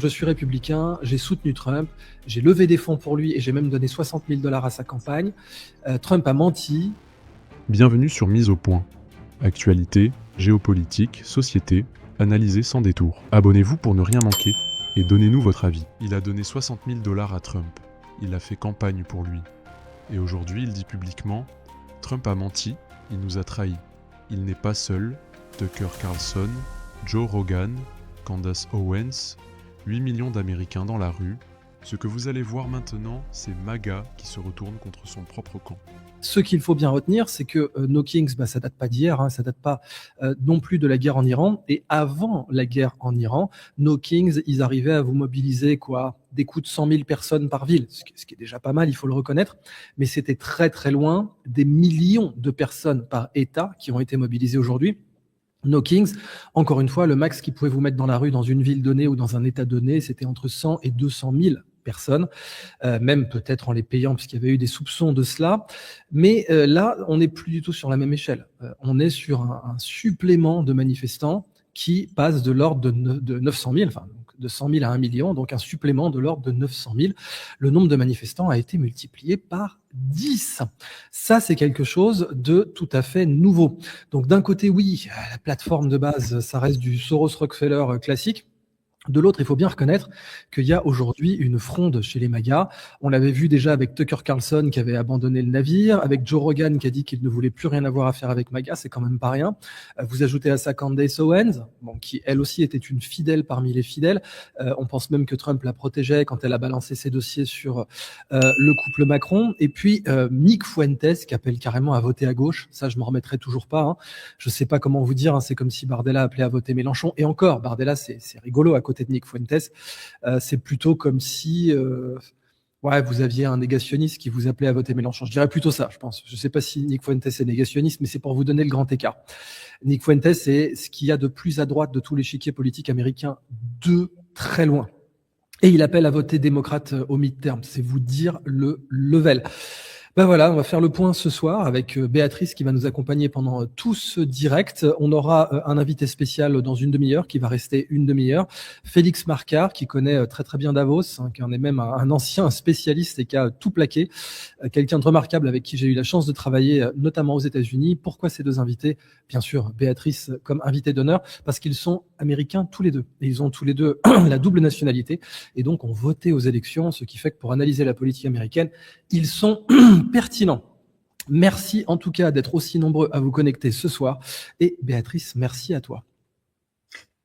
Je suis républicain, j'ai soutenu Trump, j'ai levé des fonds pour lui et j'ai même donné 60 000 $ à sa campagne. Trump a menti. Bienvenue sur Mise au point. Actualité, géopolitique, société, analysée sans détour. Abonnez-vous pour ne rien manquer et donnez-nous votre avis. Il a donné 60 000 $ à Trump. Il a fait campagne pour lui. Et aujourd'hui, il dit publiquement « Trump a menti, il nous a trahis. Il n'est pas seul. Tucker Carlson, Joe Rogan, Candace Owens, 8 millions d'Américains dans la rue. Ce que vous allez voir maintenant, c'est MAGA qui se retourne contre son propre camp. » Ce qu'il faut bien retenir, c'est que No Kings, ça date pas d'hier, ça date pas non plus de la guerre en Iran. Et avant la guerre en Iran, No Kings, ils arrivaient à vous mobiliser des coups de 100 000 personnes par ville, ce qui est déjà pas mal, il faut le reconnaître. Mais c'était très très loin des millions de personnes par État qui ont été mobilisées aujourd'hui. No Kings, encore une fois, le max qu'ils pouvaient vous mettre dans la rue dans une ville donnée ou dans un État donné, c'était entre 100 et 200 000 personnes, même peut-être en les payant, puisqu'il y avait eu des soupçons de cela. Mais là, on n'est plus du tout sur la même échelle. On est sur un supplément de manifestants qui passe de l'ordre de 900 000, enfin de 100 000 à 1 million, donc un supplément de l'ordre de 900 000. Le nombre de manifestants a été multiplié par 10. Ça, c'est quelque chose de tout à fait nouveau. Donc d'un côté, oui, la plateforme de base, ça reste du Soros-Rockefeller classique. De l'autre, il faut bien reconnaître qu'il y a aujourd'hui une fronde chez les MAGA. On l'avait vu déjà avec Tucker Carlson qui avait abandonné le navire, avec Joe Rogan qui a dit qu'il ne voulait plus rien avoir à faire avec MAGA, c'est quand même pas rien. Vous ajoutez à ça Candace Owens, qui elle aussi était une fidèle parmi les fidèles. On pense même que Trump la protégeait quand elle a balancé ses dossiers sur le couple Macron. Et puis Nick Fuentes qui appelle carrément à voter à gauche. Ça, je m'en remettrai toujours pas. Je sais pas comment vous dire, c'est comme si Bardella appelait à voter Mélenchon. Et encore, Bardella, c'est rigolo à côté de Nick Fuentes. C'est plutôt comme si vous aviez un négationniste qui vous appelait à voter Mélenchon. Je dirais plutôt ça, je pense. Je ne sais pas si Nick Fuentes est négationniste, mais c'est pour vous donner le grand écart. Nick Fuentes, c'est ce qu'il y a de plus à droite de tout l'échiquier politique américain, de très loin. Et il appelle à voter démocrate au midterm. C'est vous dire le level. Ben voilà, on va faire le point ce soir avec Béatrice qui va nous accompagner pendant tout ce direct. On aura un invité spécial dans une demi-heure qui va rester une demi-heure. Félix Marcard qui connaît très très bien Davos, qui en est même un ancien spécialiste et qui a tout plaqué. Quelqu'un de remarquable avec qui j'ai eu la chance de travailler notamment aux États-Unis. Pourquoi ces deux invités? Bien sûr, Béatrice comme invité d'honneur parce qu'ils sont américains tous les deux. Et ils ont tous les deux la double nationalité et donc ont voté aux élections, ce qui fait que pour analyser la politique américaine, ils sont pertinent. Merci en tout cas d'être aussi nombreux à vous connecter ce soir. Et Béatrice, merci à toi.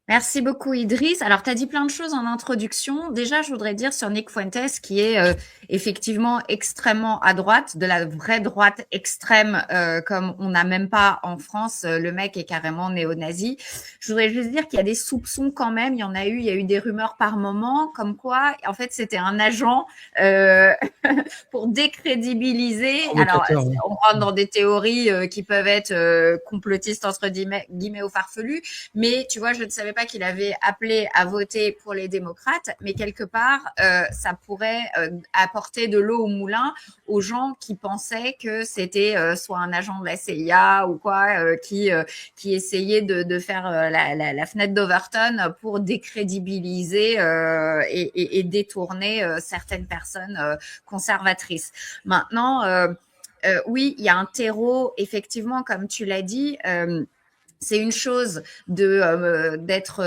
Merci beaucoup Idriss. Alors, tu as dit plein de choses en introduction. Déjà, je voudrais dire sur Nick Fuentes, qui est effectivement extrêmement à droite, de la vraie droite extrême, comme on n'a même pas en France. Le mec est carrément néo-nazi. Je voudrais juste dire qu'il y a des soupçons quand même. Il y a eu des rumeurs par moment, comme quoi, en fait, c'était un agent pour décrédibiliser. Alors, on rentre dans des théories qui peuvent être complotistes entre guillemets ou farfelues, mais tu vois, je ne savais pas qu'il avait appelé à voter pour les démocrates, mais quelque part, ça pourrait apporter de l'eau au moulin aux gens qui pensaient que c'était soit un agent de la CIA ou quoi, qui essayait de faire la fenêtre d'Overton pour décrédibiliser et détourner certaines personnes conservatrices. Maintenant, oui, il y a un terreau, effectivement, comme tu l'as dit. C'est une chose d'être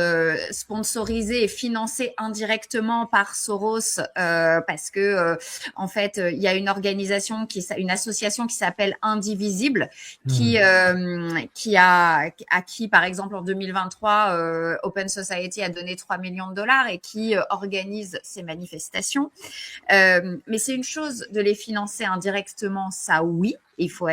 sponsorisé et financé indirectement par Soros parce que en fait il y a une organisation une association qui s'appelle Indivisible qui à qui par exemple en 2023 Open Society a donné 3 millions de dollars et qui organise ces manifestations. Mais c'est une chose de les financer indirectement, ça oui. Il faut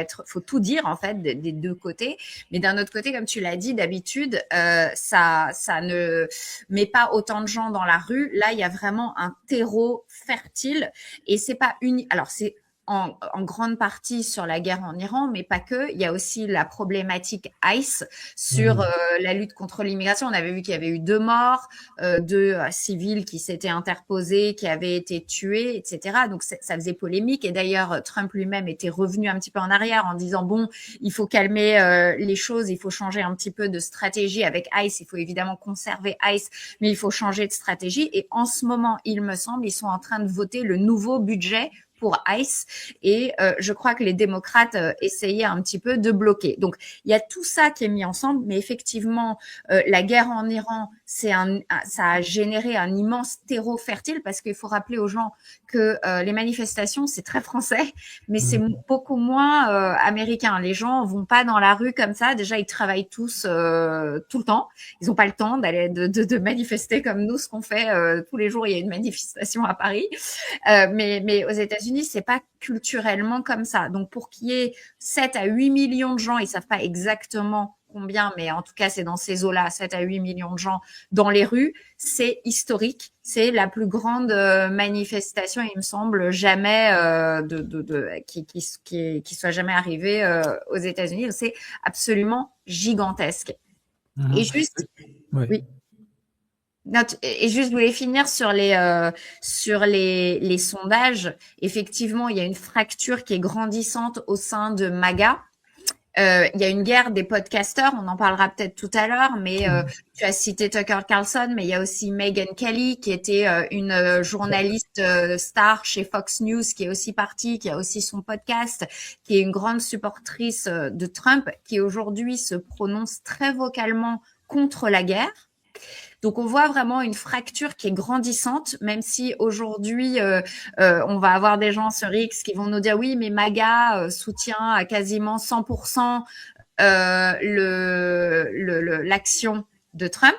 tout dire en fait des deux côtés, mais d'un autre côté, comme tu l'as dit, d'habitude, ça ne met pas autant de gens dans la rue. Là, il y a vraiment un terreau fertile et c'est pas alors c'est en grande partie sur la guerre en Iran, mais pas que. Il y a aussi la problématique ICE sur la lutte contre l'immigration. On avait vu qu'il y avait eu 2 morts, 2 civils qui s'étaient interposés, qui avaient été tués, etc. Donc ça faisait polémique. Et d'ailleurs, Trump lui-même était revenu un petit peu en arrière en disant bon, il faut calmer les choses, il faut changer un petit peu de stratégie avec ICE. Il faut évidemment conserver ICE, mais il faut changer de stratégie. Et en ce moment, il me semble, ils sont en train de voter le nouveau budget pour ICE et je crois que les démocrates essayaient un petit peu de bloquer. Donc il y a tout ça qui est mis ensemble, mais effectivement la guerre en Iran, ça a généré un immense terreau fertile parce qu'il faut rappeler aux gens que les manifestations c'est très français, mais c'est beaucoup moins américain. Les gens vont pas dans la rue comme ça. Déjà ils travaillent tous tout le temps. Ils ont pas le temps d'aller de manifester comme nous ce qu'on fait tous les jours. Il y a une manifestation à Paris, mais aux États-Unis c'est pas culturellement comme ça. Donc pour qu'il y ait 7 à 8 millions de gens, ils savent pas exactement combien, mais en tout cas c'est dans ces eaux-là, 7 à 8 millions de gens dans les rues, c'est historique. C'est la plus grande manifestation, il me semble, jamais qui soit jamais arrivée aux États-Unis. C'est absolument gigantesque. Et juste, oui. Et juste, je voulais finir sur les sondages. Effectivement, il y a une fracture qui est grandissante au sein de MAGA. Il y a une guerre des podcasteurs, on en parlera peut-être tout à l'heure, mais tu as cité Tucker Carlson, mais il y a aussi Megyn Kelly qui était une journaliste star chez Fox News, qui est aussi partie, qui a aussi son podcast, qui est une grande supportrice de Trump, qui aujourd'hui se prononce très vocalement contre la guerre. Donc, on voit vraiment une fracture qui est grandissante, même si aujourd'hui, on va avoir des gens sur X qui vont nous dire oui, mais MAGA soutient à quasiment 100% l'action de Trump.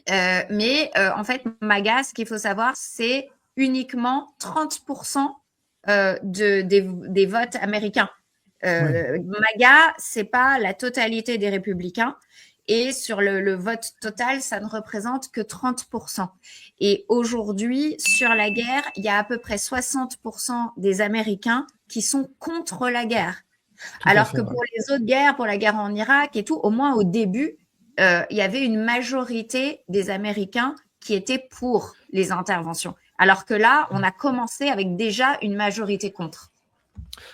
Mais en fait, MAGA, ce qu'il faut savoir, c'est uniquement 30% des votes américains. MAGA, c'est pas la totalité des républicains. Et sur le vote total, ça ne représente que 30%. Et aujourd'hui, sur la guerre, il y a à peu près 60% des Américains qui sont contre la guerre. Alors que pour les autres guerres, pour la guerre en Irak et tout, au moins au début, il y avait une majorité des Américains qui étaient pour les interventions. Alors que là, on a commencé avec déjà une majorité contre.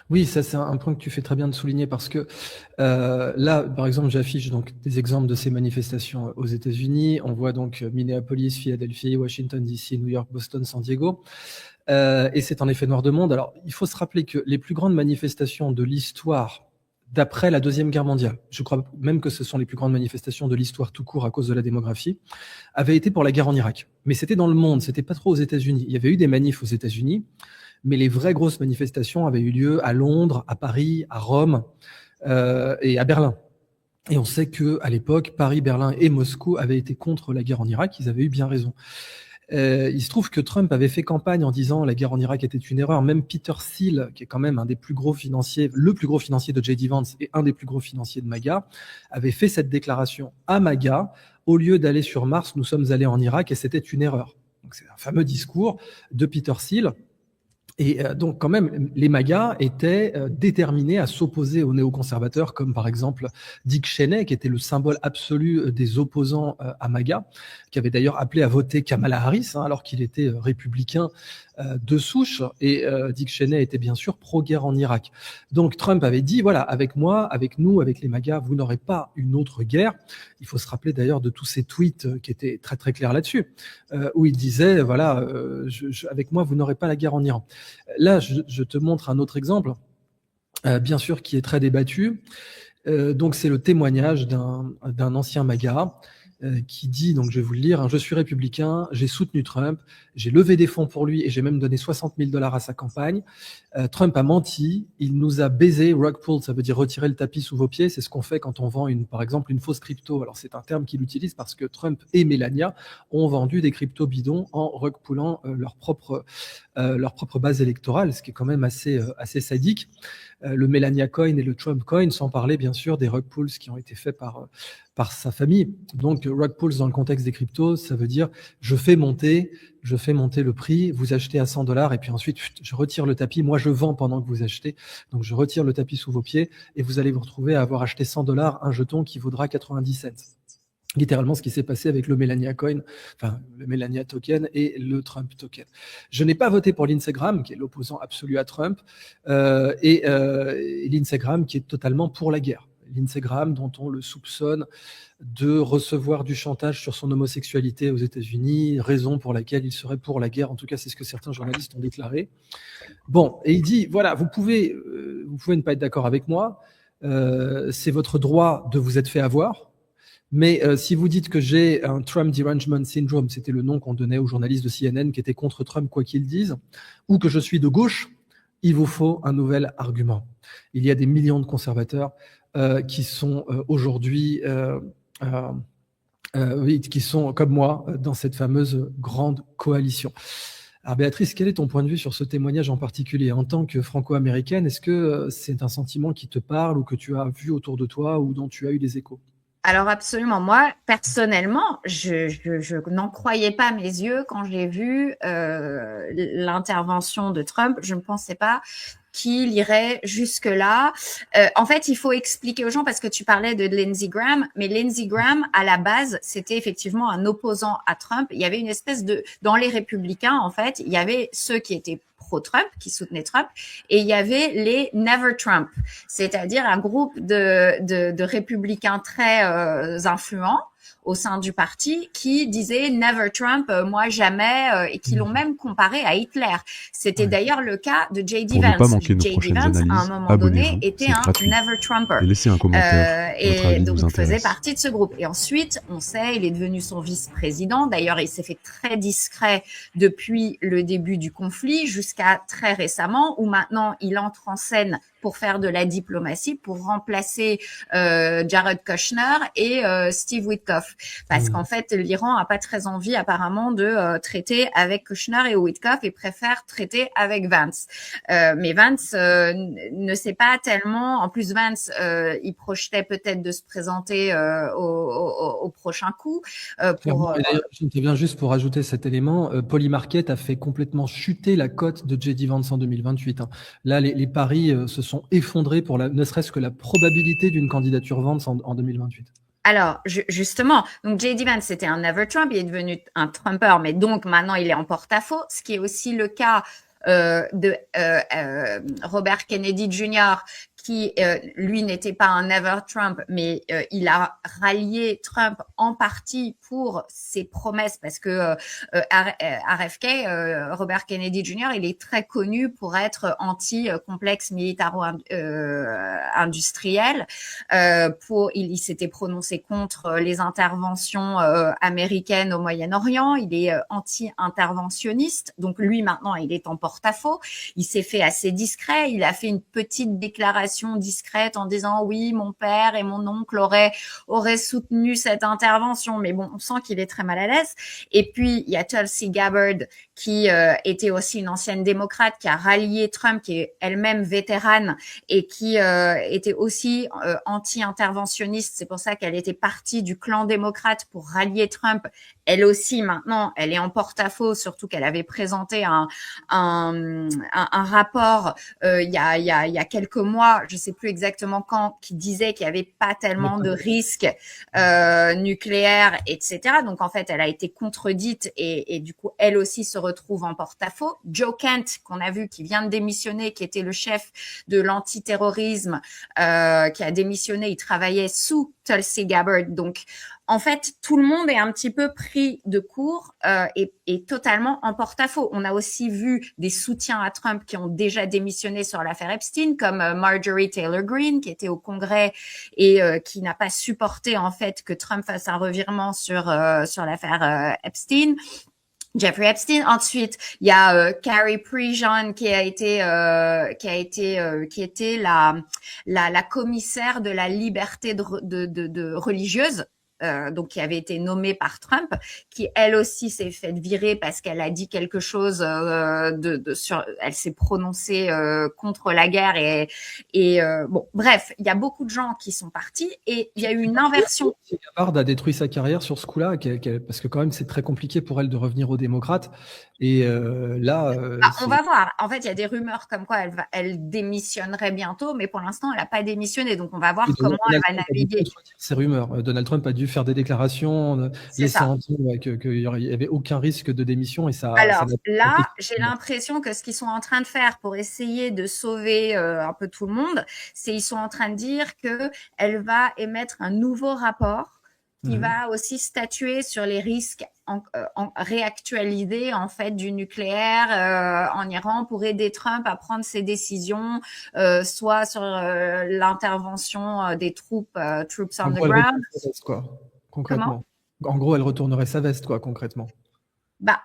Oui, ça c'est un point que tu fais très bien de souligner parce que là, par exemple, j'affiche donc des exemples de ces manifestations aux États-Unis. On voit donc Minneapolis, Philadelphie, Washington DC, New York, Boston, San Diego. Et c'est en effet noir de monde. Alors, il faut se rappeler que les plus grandes manifestations de l'histoire d'après la Deuxième Guerre mondiale, je crois même que ce sont les plus grandes manifestations de l'histoire tout court à cause de la démographie, avaient été pour la guerre en Irak. Mais c'était dans le monde, c'était pas trop aux États-Unis. Il y avait eu des manifs aux États-Unis, mais les vraies grosses manifestations avaient eu lieu à Londres, à Paris, à Rome et à Berlin. Et on sait que à l'époque, Paris, Berlin et Moscou avaient été contre la guerre en Irak. Ils avaient eu bien raison. Il se trouve que Trump avait fait campagne en disant la guerre en Irak était une erreur. Même Peter Thiel, qui est quand même un des plus gros financiers, le plus gros financier de J.D. Vance et un des plus gros financiers de MAGA, avait fait cette déclaration à MAGA. Au lieu d'aller sur Mars, nous sommes allés en Irak et c'était une erreur. Donc c'est un fameux discours de Peter Thiel. Et donc quand même, les MAGA étaient déterminés à s'opposer aux néoconservateurs, comme par exemple Dick Cheney, qui était le symbole absolu des opposants à MAGA, qui avait d'ailleurs appelé à voter Kamala Harris, alors qu'il était républicain de souche, et Dick Cheney était bien sûr pro-guerre en Irak. Donc Trump avait dit, voilà, avec moi, avec nous, avec les MAGA, vous n'aurez pas une autre guerre. Il faut se rappeler d'ailleurs de tous ces tweets qui étaient très très clairs là-dessus, où il disait, voilà, avec moi, vous n'aurez pas la guerre en Iran. Là, je te montre un autre exemple, bien sûr, qui est très débattu. Donc c'est le témoignage d'un ancien MAGA, qui dit, donc je vais vous le lire, hein, je suis républicain, j'ai soutenu Trump, j'ai levé des fonds pour lui et j'ai même donné $60 000 à sa campagne. Trump a menti, il nous a baisé, rug pull, ça veut dire retirer le tapis sous vos pieds, c'est ce qu'on fait quand on vend par exemple une fausse crypto. Alors c'est un terme qu'il utilise parce que Trump et Melania ont vendu des cryptos bidons en rug pullant leur propre leur propre base électorale, ce qui est quand même assez sadique. Le Melania Coin et le Trump Coin, sans parler bien sûr des rug pulls qui ont été faits par sa famille. Donc rug pulls dans le contexte des cryptos, ça veut dire je fais monter le prix, vous achetez à $100 et puis ensuite je retire le tapis, moi je vends pendant que vous achetez, donc je retire le tapis sous vos pieds et vous allez vous retrouver à avoir acheté $100 un jeton qui vaudra 90 cents. Littéralement ce qui s'est passé avec le Melania Coin, enfin le Melania Token et le Trump Token. Je n'ai pas voté pour Lindsey Graham, qui est l'opposant absolu à Trump, et Lindsey Graham qui est totalement pour la guerre. Lindsey Graham, dont on le soupçonne de recevoir du chantage sur son homosexualité aux États-Unis, raison pour laquelle il serait pour la guerre. En tout cas, c'est ce que certains journalistes ont déclaré. Bon, et il dit, voilà, vous pouvez ne pas être d'accord avec moi, c'est votre droit de vous être fait avoir. Mais si vous dites que j'ai un Trump derangement syndrome, c'était le nom qu'on donnait aux journalistes de CNN qui étaient contre Trump quoi qu'ils disent, ou que je suis de gauche, il vous faut un nouvel argument. Il y a des millions de conservateurs qui sont aujourd'hui, qui sont comme moi dans cette fameuse grande coalition. Alors Béatrice, quel est ton point de vue sur ce témoignage en particulier? En tant que franco-américaine, est-ce que c'est un sentiment qui te parle ou que tu as vu autour de toi ou dont tu as eu des échos? Alors absolument. Moi, personnellement, je n'en croyais pas mes yeux quand j'ai vu l'intervention de Trump. Je ne pensais pas qu'il irait jusque-là. En fait, il faut expliquer aux gens, parce que tu parlais de Lindsey Graham, mais Lindsey Graham, à la base, c'était effectivement un opposant à Trump. Il y avait une espèce dans les républicains, en fait, il y avait ceux qui étaient pro-Trump, qui soutenaient Trump, et il y avait les Never Trump, c'est-à-dire un groupe de républicains très influents au sein du parti qui disaient Never Trump, moi jamais, et qui l'ont même comparé à Hitler. C'était d'ailleurs le cas de J.D. Vance. Pour ne pas manquer nos J.D. prochaines Vance, analyses, à un moment donné, était un gratuit. Never Trumper. Et laissez un commentaire. Votre avis Et donc nous faisait intéresse. partie de ce groupe. Et ensuite, on sait, il est devenu son vice-président. D'ailleurs, il s'est fait très discret depuis le début du conflit jusqu'à très récemment, où maintenant il entre en scène pour faire de la diplomatie, pour remplacer Jared Kushner et Steve Witkoff. Parce qu'en fait, l'Iran a pas très envie apparemment de traiter avec Kushner et Witkoff et préfère traiter avec Vance. Mais Vance ne sait pas tellement. En plus, Vance, il projetait peut-être de se présenter au prochain coup. J'interviens juste pour ajouter cet élément. Polymarket a fait complètement chuter la cote de J.D. Vance en 2028. Hein. Là, les paris se sont effondrés pour ne serait-ce que la probabilité d'une candidature Vance en 2028. Alors, justement, donc J.D. Vance, c'était un Never Trump, il est devenu un Trumper, mais donc maintenant il est en porte-à-faux, ce qui est aussi le cas de Robert Kennedy Jr., qui lui n'était pas un Never Trump, mais il a rallié Trump en partie pour ses promesses, parce que RFK, Robert Kennedy Jr., il est très connu pour être anti-complexe militaro-industriel. Il s'était prononcé contre les interventions américaines au Moyen-Orient. Il est anti-interventionniste, donc lui maintenant il est en porte-à-faux. Il s'est fait assez discret. Il a fait une petite déclaration discrète en disant oui, mon père et mon oncle auraient soutenu cette intervention, mais bon, on sent qu'il est très mal à l'aise. Et puis il y a Tulsi Gabbard qui était aussi une ancienne démocrate qui a rallié Trump, qui est elle-même vétérane et qui était aussi anti-interventionniste. C'est pour ça qu'elle était partie du clan démocrate pour rallier Trump. Elle aussi, maintenant, elle est en porte-à-faux, surtout qu'elle avait présenté un rapport il y a quelques mois, je sais plus exactement quand, qui disait qu'il y avait pas tellement de risques nucléaires, etc. Donc en fait, elle a été contredite et du coup, elle aussi se retrouve en porte-à-faux. Joe Kent, qu'on a vu, qui vient de démissionner, qui était le chef de l'antiterrorisme, qui a démissionné, il travaillait sous Tulsi Gabbard. Donc en fait, tout le monde est un petit peu pris de court et totalement en porte-à-faux. On a aussi vu des soutiens à Trump qui ont déjà démissionné sur l'affaire Epstein, comme Marjorie Taylor Greene, qui était au Congrès et qui n'a pas supporté en fait que Trump fasse un revirement sur l'affaire Epstein. Jeffrey Epstein. Ensuite, il y a Carrie Prejean qui était la commissaire de la liberté de religieuse donc qui avait été nommée par Trump, qui elle aussi s'est faite virer parce qu'elle a dit quelque chose elle s'est prononcée contre la guerre et bon, bref, il y a beaucoup de gens qui sont partis et il y a eu une inversion. Gabbard a détruit sa carrière sur ce coup-là, parce que quand même c'est très compliqué pour elle de revenir aux démocrates. Et là, on va voir. En fait, il y a des rumeurs comme quoi elle démissionnerait bientôt, mais pour l'instant, elle n'a pas démissionné. Donc, on va voir comment elle va naviguer. Ces rumeurs. Donald Trump a dû faire des déclarations, laissant entendre qu'il n'y avait aucun risque de démission. Et ça, alors là, j'ai l'impression que ce qu'ils sont en train de faire pour essayer de sauver un peu tout le monde, c'est ils sont en train de dire qu'elle va émettre un nouveau rapport qui va aussi statuer sur les risques réactualisés en fait du nucléaire en Iran pour aider Trump à prendre ses décisions, soit sur l'intervention des troupes troops on the ground. Concrètement. En gros, elle retournerait sa veste, quoi, concrètement. Bah,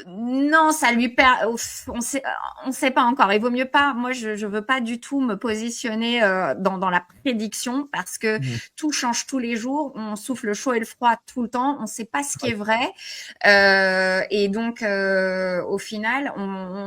non, ça lui perd. On sait pas encore. Il vaut mieux pas. Moi, je veux pas du tout me positionner dans la prédiction parce que tout change tous les jours. On souffle le chaud et le froid tout le temps. On sait pas ce qui est vrai. Et donc, au final,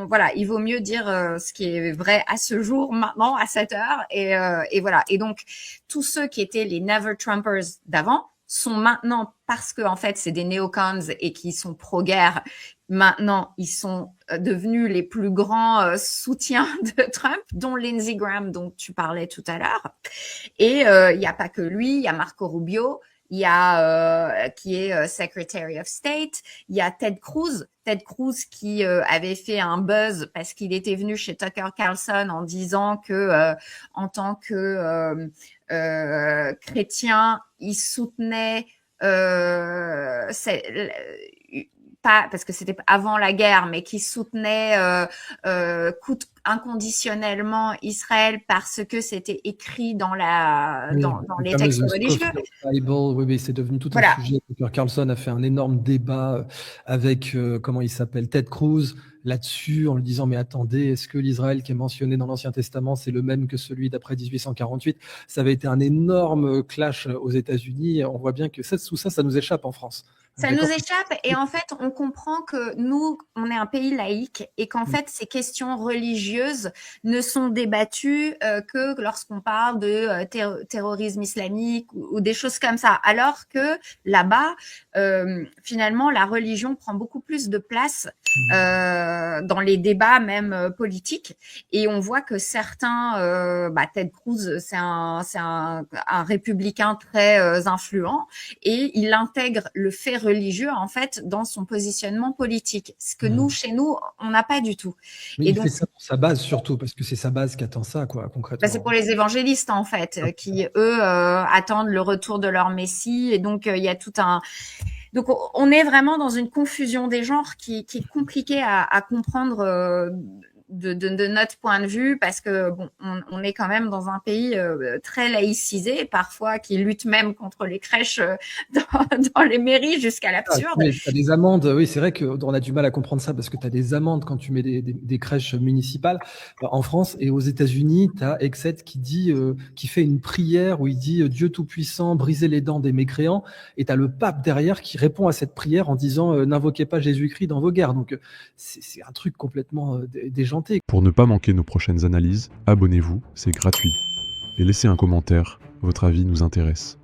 voilà, il vaut mieux dire ce qui est vrai à ce jour, maintenant, à cette heure. Et voilà. Et donc, tous ceux qui étaient les Never Trumpers d'avant sont maintenant, parce que en fait c'est des néocons et qui sont pro-guerre, maintenant ils sont devenus les plus grands soutiens de Trump, dont Lindsey Graham dont tu parlais tout à l'heure. Et il n'y a pas que lui, il y a Marco Rubio, il y a qui est Secretary of State, il y a Ted Cruz qui avait fait un buzz parce qu'il était venu chez Tucker Carlson en disant que en tant que chrétien, il soutenait pas parce que c'était avant la guerre, mais qui soutenait inconditionnellement Israël parce que c'était écrit dans les textes religieux. Oui, c'est devenu tout un sujet. Tucker Carlson a fait un énorme débat avec comment il s'appelle, Ted Cruz, là-dessus, en lui disant mais attendez, est-ce que l'Israël qui est mentionné dans l'Ancien Testament c'est le même que celui d'après 1848? Ça avait été un énorme clash aux États-Unis. On voit bien que ça nous échappe en France. Ça nous échappe et en fait, on comprend que nous, on est un pays laïque et qu'en fait, ces questions religieuses ne sont débattues que lorsqu'on parle de terrorisme islamique ou des choses comme ça. Alors que là-bas, finalement, la religion prend beaucoup plus de place dans les débats même politiques. Et on voit que certains, Ted Cruz, c'est un républicain très influent et il intègre le fait religieux en fait dans son positionnement politique, ce que nous chez nous on n'a pas du tout. Mais et il fait ça pour sa base surtout parce que c'est sa base qui attend ça quoi concrètement. C'est pour les évangélistes en fait qui eux attendent le retour de leur Messie et donc il y a tout un donc on est vraiment dans une confusion des genres qui est compliquée à comprendre de notre point de vue parce que bon, on est quand même dans un pays très laïcisé, parfois qui lutte même contre les crèches dans les mairies jusqu'à l'absurde. Tu as des amendes, oui, c'est vrai qu'on a du mal à comprendre ça parce que tu as des amendes quand tu mets des crèches municipales en France et aux États-Unis, tu as Exet qui fait une prière où il dit Dieu Tout-Puissant, brisez les dents des mécréants et tu as le pape derrière qui répond à cette prière en disant n'invoquez pas Jésus-Christ dans vos guerres. Donc c'est un truc complètement déjanté. Pour ne pas manquer nos prochaines analyses, abonnez-vous, c'est gratuit. Et laissez un commentaire, votre avis nous intéresse.